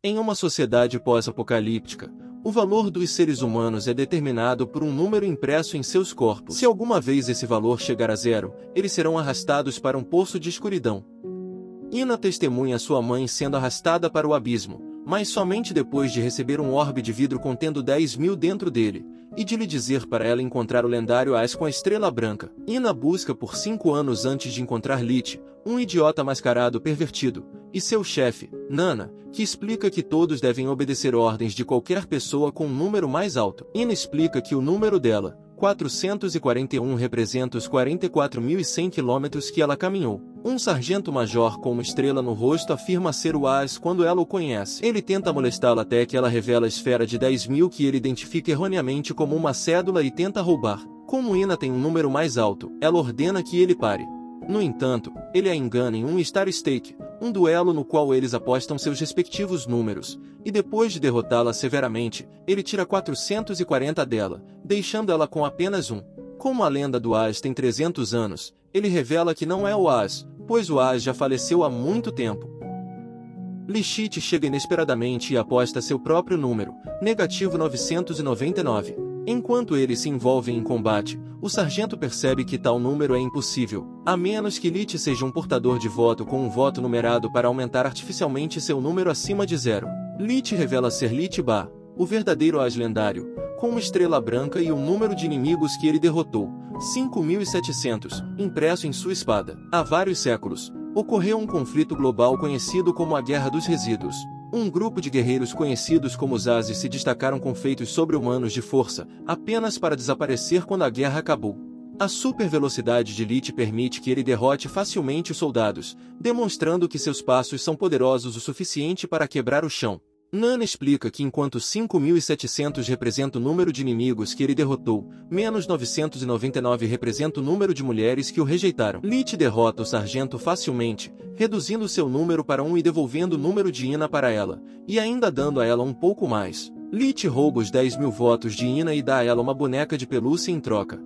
Em uma sociedade pós-apocalíptica, o valor dos seres humanos é determinado por um número impresso em seus corpos. Se alguma vez esse valor chegar a zero, eles serão arrastados para um poço de escuridão. Ina testemunha sua mãe sendo arrastada para o abismo, mas somente depois de receber um orbe de vidro contendo 10.000 dentro dele, e de lhe dizer para ela encontrar o lendário as com a estrela branca. Ina busca por 5 anos antes de encontrar Lich, um idiota mascarado pervertido, e seu chefe, Nana, que explica que todos devem obedecer ordens de qualquer pessoa com um número mais alto. Ina explica que o número dela, 441, representa os 44.100 quilômetros que ela caminhou. Um sargento-major com uma estrela no rosto afirma ser o As quando ela o conhece. Ele tenta molestá-la até que ela revela a esfera de 10.000 que ele identifica erroneamente como uma cédula e tenta roubar. Como Ina tem um número mais alto, ela ordena que ele pare. No entanto, ele a engana em um Star Stake, um duelo no qual eles apostam seus respectivos números, e depois de derrotá-la severamente, ele tira 440 dela, deixando ela com apenas um. Como a lenda do As tem 300 anos, ele revela que não é o As, pois o As já faleceu há muito tempo. Lichit chega inesperadamente e aposta seu próprio número, negativo 999. Enquanto eles se envolvem em combate, o sargento percebe que tal número é impossível, a menos que Lich seja um portador de voto com um voto numerado para aumentar artificialmente seu número acima de 0. Lich revela ser Lich Ba, o verdadeiro As lendário, com uma estrela branca e o número de inimigos que ele derrotou, 5.700, impresso em sua espada. Há vários séculos, ocorreu um conflito global conhecido como a Guerra dos Resíduos. Um grupo de guerreiros conhecidos como os Ases se destacaram com feitos sobre-humanos de força, apenas para desaparecer quando a guerra acabou. A super-velocidade de Lich permite que ele derrote facilmente os soldados, demonstrando que seus passos são poderosos o suficiente para quebrar o chão. Nana explica que enquanto 5.700 representa o número de inimigos que ele derrotou, menos 999 representa o número de mulheres que o rejeitaram. Lich derrota o sargento facilmente, reduzindo seu número para 1 e devolvendo o número de Ina para ela, e ainda dando a ela um pouco mais. Lich rouba os 10.000 votos de Ina e dá a ela uma boneca de pelúcia em troca.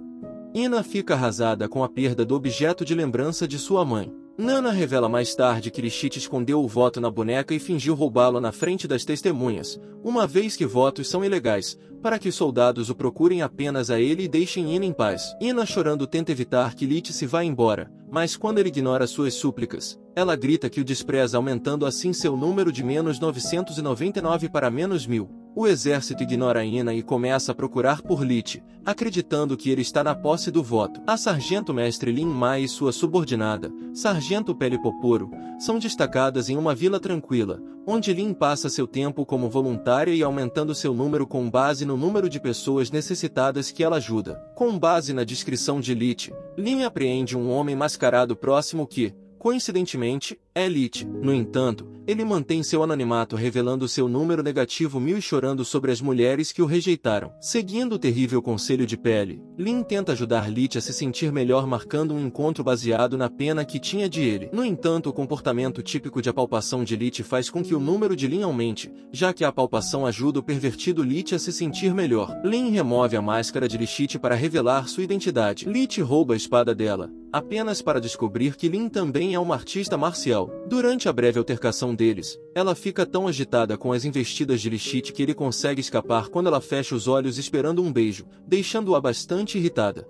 Ina fica arrasada com a perda do objeto de lembrança de sua mãe. Nana revela mais tarde que Lichit escondeu o voto na boneca e fingiu roubá-lo na frente das testemunhas, uma vez que votos são ilegais, para que os soldados o procurem apenas a ele e deixem Ina em paz. Ina chorando tenta evitar que Lich se vá embora, mas quando ele ignora suas súplicas, ela grita que o despreza, aumentando assim seu número de menos 999 para menos 1.000. O exército ignora Ina e começa a procurar por Lich, acreditando que ele está na posse do voto. A sargento-mestre Lin Mai e sua subordinada, sargento Pele Poporo, são destacadas em uma vila tranquila, onde Lin passa seu tempo como voluntária e aumentando seu número com base no número de pessoas necessitadas que ela ajuda. Com base na descrição de Lich, Lin apreende um homem mascarado próximo que, coincidentemente, é Lich. No entanto, ele mantém seu anonimato revelando seu número negativo 1.000 e chorando sobre as mulheres que o rejeitaram. Seguindo o terrível conselho de Pele, Lin tenta ajudar Lich a se sentir melhor marcando um encontro baseado na pena que tinha de ele. No entanto, o comportamento típico de apalpação de Lich faz com que o número de Lin aumente, já que a apalpação ajuda o pervertido Lich a se sentir melhor. Lin remove a máscara de Lichit para revelar sua identidade. Lich rouba a espada dela, apenas para descobrir que Lin também é uma artista marcial. Durante a breve altercação deles, ela fica tão agitada com as investidas de Lichit que ele consegue escapar quando ela fecha os olhos esperando um beijo, deixando-a bastante irritada.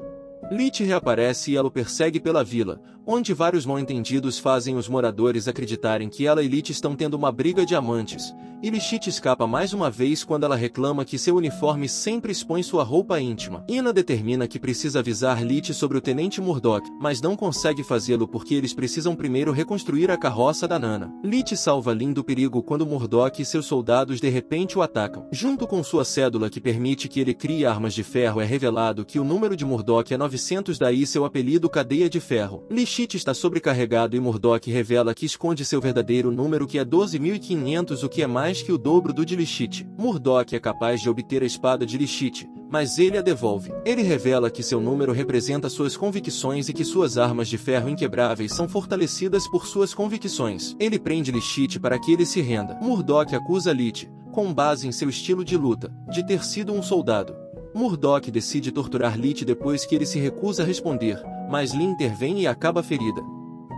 Lich reaparece e ela o persegue pela vila, onde vários mal-entendidos fazem os moradores acreditarem que ela e Lich estão tendo uma briga de amantes, e Lichit escapa mais uma vez quando ela reclama que seu uniforme sempre expõe sua roupa íntima. Ina determina que precisa avisar Lich sobre o Tenente Murdoch, mas não consegue fazê-lo porque eles precisam primeiro reconstruir a carroça da Nana. Lich salva Lin do perigo quando Murdoch e seus soldados de repente o atacam. Junto com sua cédula que permite que ele crie armas de ferro, é revelado que o número de Murdoch é 900, daí seu apelido Cadeia de Ferro. Lichit está sobrecarregado e Murdoch revela que esconde seu verdadeiro número, que é 12.500, o que é mais que o dobro do de Lichit. Murdoch é capaz de obter a espada de Lichit, mas ele a devolve. Ele revela que seu número representa suas convicções e que suas armas de ferro inquebráveis são fortalecidas por suas convicções. Ele prende Lichit para que ele se renda. Murdoch acusa Lich, com base em seu estilo de luta, de ter sido um soldado. Murdoch decide torturar Lich depois que ele se recusa a responder, mas Lin intervém e acaba ferida.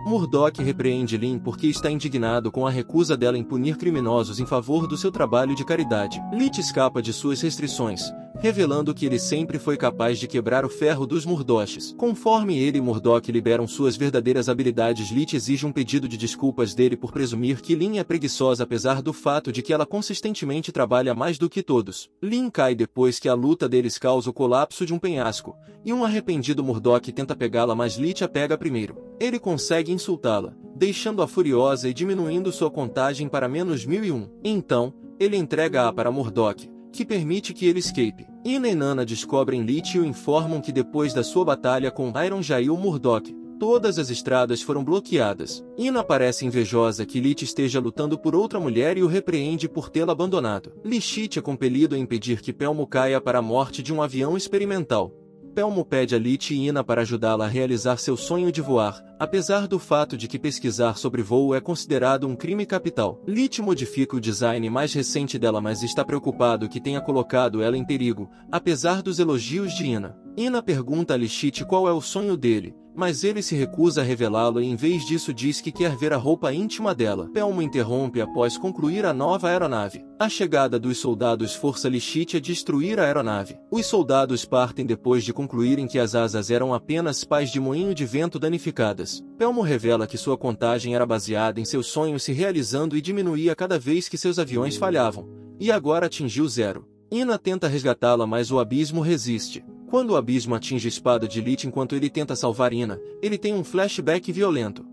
Murdock repreende Lynn porque está indignado com a recusa dela em punir criminosos em favor do seu trabalho de caridade. Leach escapa de suas restrições, revelando que ele sempre foi capaz de quebrar o ferro dos Murdochs. Conforme ele e Murdock liberam suas verdadeiras habilidades, Leach exige um pedido de desculpas dele por presumir que Lynn é preguiçosa apesar do fato de que ela consistentemente trabalha mais do que todos. Lynn cai depois que a luta deles causa o colapso de um penhasco, e um arrependido Murdock tenta pegá-la, mas Leach a pega primeiro. Ele consegue insultá-la, deixando-a furiosa e diminuindo sua contagem para -1001. Então, ele entrega-a para Murdock, que permite que ele escape. Ina e Nana descobrem Leach e o informam que depois da sua batalha com Iron Jail Murdock, todas as estradas foram bloqueadas. Ina parece invejosa que Leach esteja lutando por outra mulher e o repreende por tê-la abandonado. Leach é compelido a impedir que Pelmo caia para a morte de um avião experimental. Pelmo pede a Leach e Ina para ajudá-la a realizar seu sonho de voar, apesar do fato de que pesquisar sobre voo é considerado um crime capital. Leach modifica o design mais recente dela, mas está preocupado que tenha colocado ela em perigo, apesar dos elogios de Ina. Ina pergunta a Leach qual é o sonho dele, mas ele se recusa a revelá-lo e em vez disso diz que quer ver a roupa íntima dela. Pelmo interrompe após concluir a nova aeronave. A chegada dos soldados força Leach a destruir a aeronave. Os soldados partem depois de concluírem que as asas eram apenas pás de moinho de vento danificadas. Pelmo revela que sua contagem era baseada em seus sonhos se realizando e diminuía cada vez que seus aviões falhavam, e agora atingiu 0. Ina tenta resgatá-la, mas o abismo resiste. Quando o abismo atinge a espada de Leach enquanto ele tenta salvar Ina, ele tem um flashback violento.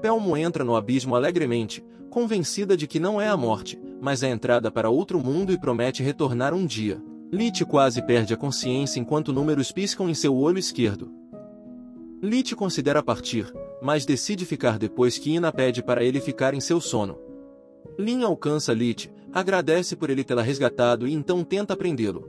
Pelmo entra no abismo alegremente, convencida de que não é a morte, mas a entrada para outro mundo e promete retornar um dia. Leach quase perde a consciência enquanto números piscam em seu olho esquerdo. Leach considera partir, mas decide ficar depois que Ina pede para ele ficar em seu sono. Lynn alcança Leach, agradece por ele tê-la resgatado e então tenta prendê-lo.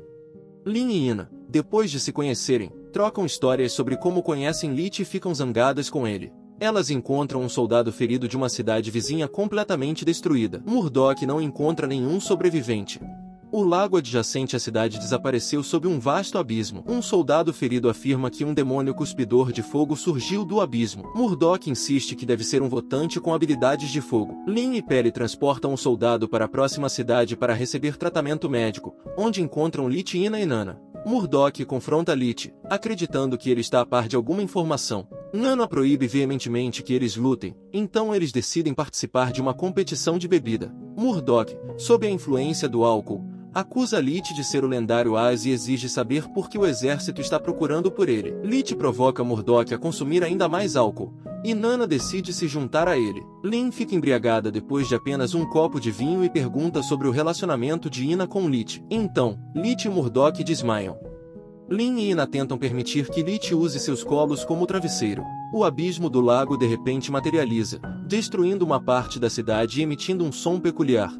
Lynn e Ina, depois de se conhecerem, trocam histórias sobre como conhecem Leach e ficam zangadas com ele. Elas encontram um soldado ferido de uma cidade vizinha completamente destruída. Murdock não encontra nenhum sobrevivente. O lago adjacente à cidade desapareceu sob um vasto abismo. Um soldado ferido afirma que um demônio cuspidor de fogo surgiu do abismo. Murdock insiste que deve ser um votante com habilidades de fogo. Lynn e Perry transportam o soldado para a próxima cidade para receber tratamento médico, onde encontram Leach, Ina e Nana. Murdock confronta Leach, acreditando que ele está a par de alguma informação. Nana proíbe veementemente que eles lutem, então eles decidem participar de uma competição de bebida. Murdock, sob a influência do álcool, acusa Leach de ser o lendário As e exige saber por que o exército está procurando por ele. Leach provoca Murdock a consumir ainda mais álcool, e Nana decide se juntar a ele. Lynn fica embriagada depois de apenas um copo de vinho e pergunta sobre o relacionamento de Ina com Leach. Então, Leach e Murdock desmaiam. Lynn e Ina tentam permitir que Leach use seus colos como travesseiro. O abismo do lago de repente materializa, destruindo uma parte da cidade e emitindo um som peculiar.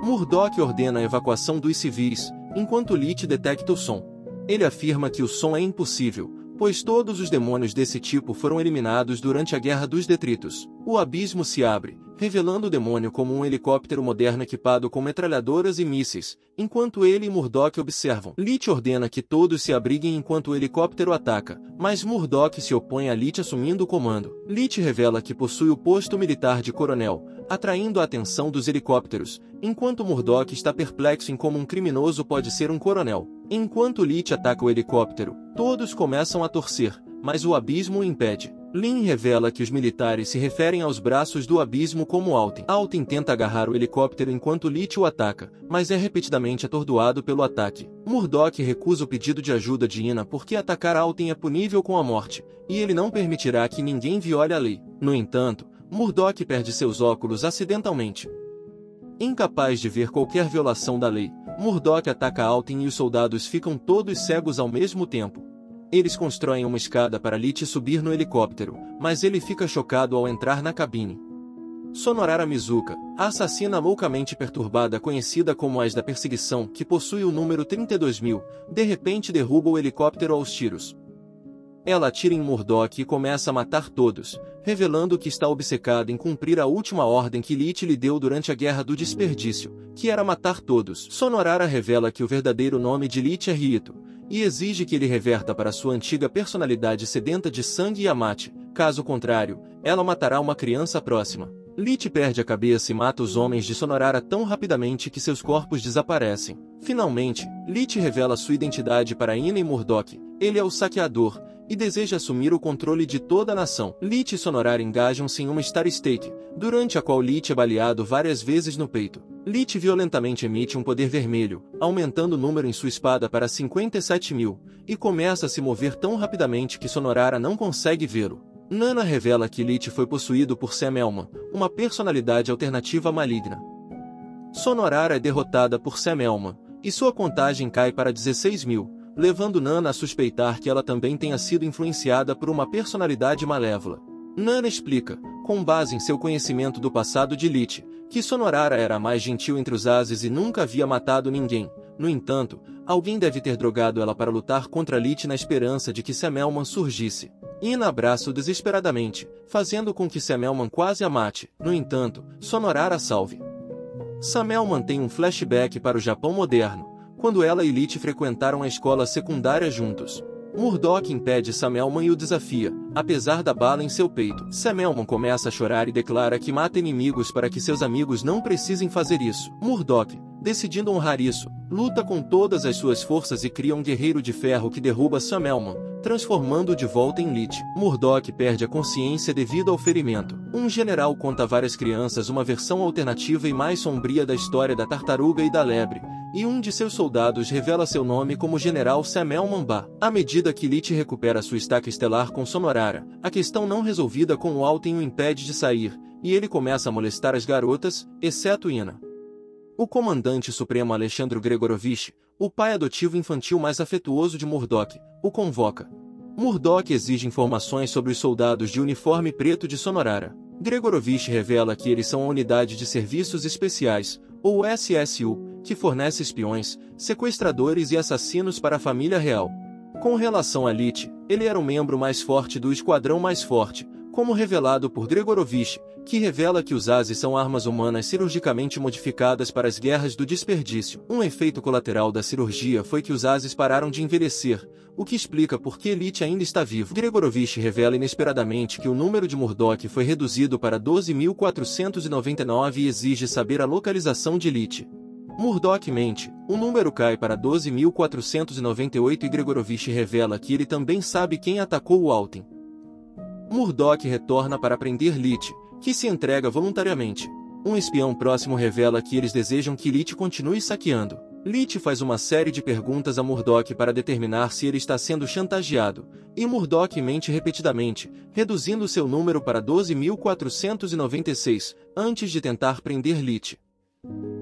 Murdock ordena a evacuação dos civis, enquanto Leach detecta o som. Ele afirma que o som é impossível, pois todos os demônios desse tipo foram eliminados durante a Guerra dos Detritos. O abismo se abre, revelando o demônio como um helicóptero moderno equipado com metralhadoras e mísseis, enquanto ele e Murdock observam. Leach ordena que todos se abriguem enquanto o helicóptero ataca, mas Murdock se opõe a Leach assumindo o comando. Leach revela que possui o posto militar de coronel, atraindo a atenção dos helicópteros, enquanto Murdock está perplexo em como um criminoso pode ser um coronel. Enquanto Leach ataca o helicóptero, todos começam a torcer, mas o abismo o impede. Lynn revela que os militares se referem aos braços do abismo como Alten. Alten tenta agarrar o helicóptero enquanto Leach o ataca, mas é repetidamente atordoado pelo ataque. Murdock recusa o pedido de ajuda de Ina porque atacar Alten é punível com a morte, e ele não permitirá que ninguém viole a lei. No entanto, Murdock perde seus óculos acidentalmente. Incapaz de ver qualquer violação da lei, Murdock ataca Alten e os soldados ficam todos cegos ao mesmo tempo. Eles constroem uma escada para Leach subir no helicóptero, mas ele fica chocado ao entrar na cabine. Sonorara Mizuka, a assassina loucamente perturbada conhecida como As da Perseguição, que possui o número 32.000, de repente derruba o helicóptero aos tiros. Ela atira em Murdock e começa a matar todos, revelando que está obcecada em cumprir a última ordem que Leach lhe deu durante a Guerra do Desperdício, que era matar todos. Sonorara revela que o verdadeiro nome de Leach é Rito, e exige que ele reverta para sua antiga personalidade sedenta de sangue e a mate, Caso contrário, ela matará uma criança próxima. Lit perde a cabeça e mata os homens de Sonorara tão rapidamente que seus corpos desaparecem. Finalmente, Lit revela sua identidade para Ina e Murdock. Ele é o saqueador e deseja assumir o controle de toda a nação. Lit e Sonorara engajam-se em uma Star Stake, durante a qual Lit é baleado várias vezes no peito. Lit violentamente emite um poder vermelho, aumentando o número em sua espada para 57.000, e começa a se mover tão rapidamente que Sonorara não consegue vê-lo. Nana revela que Lit foi possuído por Sam Elman, uma personalidade alternativa maligna. Sonorara é derrotada por Sam Elman, e sua contagem cai para 16.000, levando Nana a suspeitar que ela também tenha sido influenciada por uma personalidade malévola. Nana explica, com base em seu conhecimento do passado de Lit, que Sonorara era a mais gentil entre os Ases e nunca havia matado ninguém. No entanto, alguém deve ter drogado ela para lutar contra Lit na esperança de que Sam Elman surgisse. Ina abraça-o desesperadamente, fazendo com que Sam Elman quase a mate. No entanto, Sonorara salve. Sam Elman tem um flashback para o Japão moderno, quando ela e Lit frequentaram a escola secundária juntos. Murdock impede Sam Elman e o desafia, apesar da bala em seu peito. Sam Elman começa a chorar e declara que mata inimigos para que seus amigos não precisem fazer isso. Murdock, decidindo honrar isso, luta com todas as suas forças e cria um guerreiro de ferro que derruba Sam Elman, transformando-o de volta em Lit. Murdock perde a consciência devido ao ferimento. Um general conta a várias crianças uma versão alternativa e mais sombria da história da tartaruga e da lebre, e um de seus soldados revela seu nome como General Sam Elman Ba. À medida que Lit recupera sua estaca estelar com Sonorara, a questão não resolvida com o Alten o impede de sair, e ele começa a molestar as garotas, exceto Ina. O comandante supremo Alexandre Gregorovich, o pai adotivo infantil mais afetuoso de Murdock, o convoca. Murdock exige informações sobre os soldados de uniforme preto de Sonorara. Gregorovich revela que eles são a Unidade de Serviços Especiais, ou SSU, que fornece espiões, sequestradores e assassinos para a família real. Com relação a Lit, ele era o membro mais forte do Esquadrão Mais Forte, como revelado por Gregorovich, que revela que os Ases são armas humanas cirurgicamente modificadas para as guerras do desperdício. Um efeito colateral da cirurgia foi que os Ases pararam de envelhecer, o que explica por que Lit ainda está vivo. Gregorovich revela inesperadamente que o número de Murdock foi reduzido para 12.499 e exige saber a localização de Lit. Murdock mente, o número cai para 12.498 e Gregorovich revela que ele também sabe quem atacou o Alten. Murdock retorna para prender Lit, que se entrega voluntariamente. Um espião próximo revela que eles desejam que Lit continue saqueando. Lit faz uma série de perguntas a Murdock para determinar se ele está sendo chantageado, e Murdock mente repetidamente, reduzindo seu número para 12.496, antes de tentar prender Lit.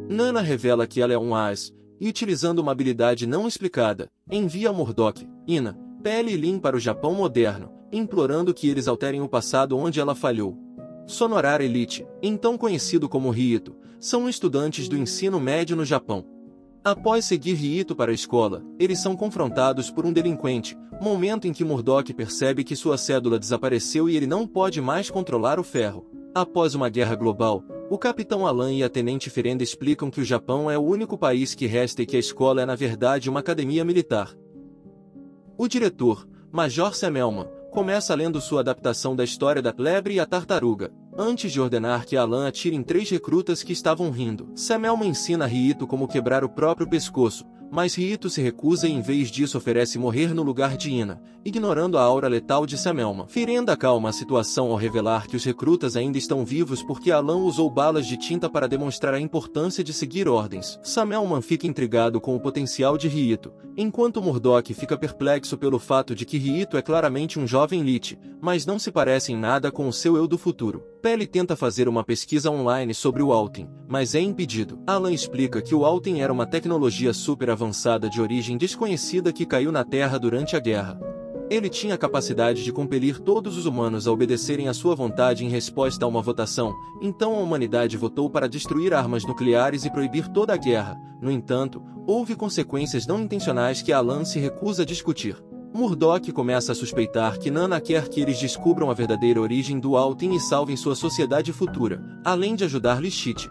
Nana revela que ela é um As, e utilizando uma habilidade não explicada, envia a Murdock, Ina, Pele e Lin para o Japão moderno, implorando que eles alterem o passado onde ela falhou. Sonorara e Lit, então conhecido como Rito, são estudantes do ensino médio no Japão. Após seguir Rito para a escola, eles são confrontados por um delinquente, momento em que Murdock percebe que sua cédula desapareceu e ele não pode mais controlar o ferro. Após uma guerra global, o Capitão Alan e a Tenente Ferenda explicam que o Japão é o único país que resta e que a escola é na verdade uma academia militar. O diretor, Major Sam Elman, começa lendo sua adaptação da história da lebre e a tartaruga, antes de ordenar que Alan atire em 3 recrutas que estavam rindo. Sam Elman ensina a Rito como quebrar o próprio pescoço, mas Rito se recusa e em vez disso oferece morrer no lugar de Ina, ignorando a aura letal de Sam Elman. Ferenda acalma a situação ao revelar que os recrutas ainda estão vivos porque Alan usou balas de tinta para demonstrar a importância de seguir ordens. Sam Elman fica intrigado com o potencial de Rito, enquanto Murdock fica perplexo pelo fato de que Rito é claramente um jovem Lit, mas não se parece em nada com o seu eu do futuro. Pele tenta fazer uma pesquisa online sobre o Alten, mas é impedido. Alan explica que o Alten era uma tecnologia super avançada de origem desconhecida que caiu na Terra durante a guerra. Ele tinha a capacidade de compelir todos os humanos a obedecerem à sua vontade em resposta a uma votação, então a humanidade votou para destruir armas nucleares e proibir toda a guerra. No entanto, houve consequências não intencionais que Alan se recusa a discutir. Murdock começa a suspeitar que Nana quer que eles descubram a verdadeira origem do Alten e salvem sua sociedade futura, além de ajudar Lichit.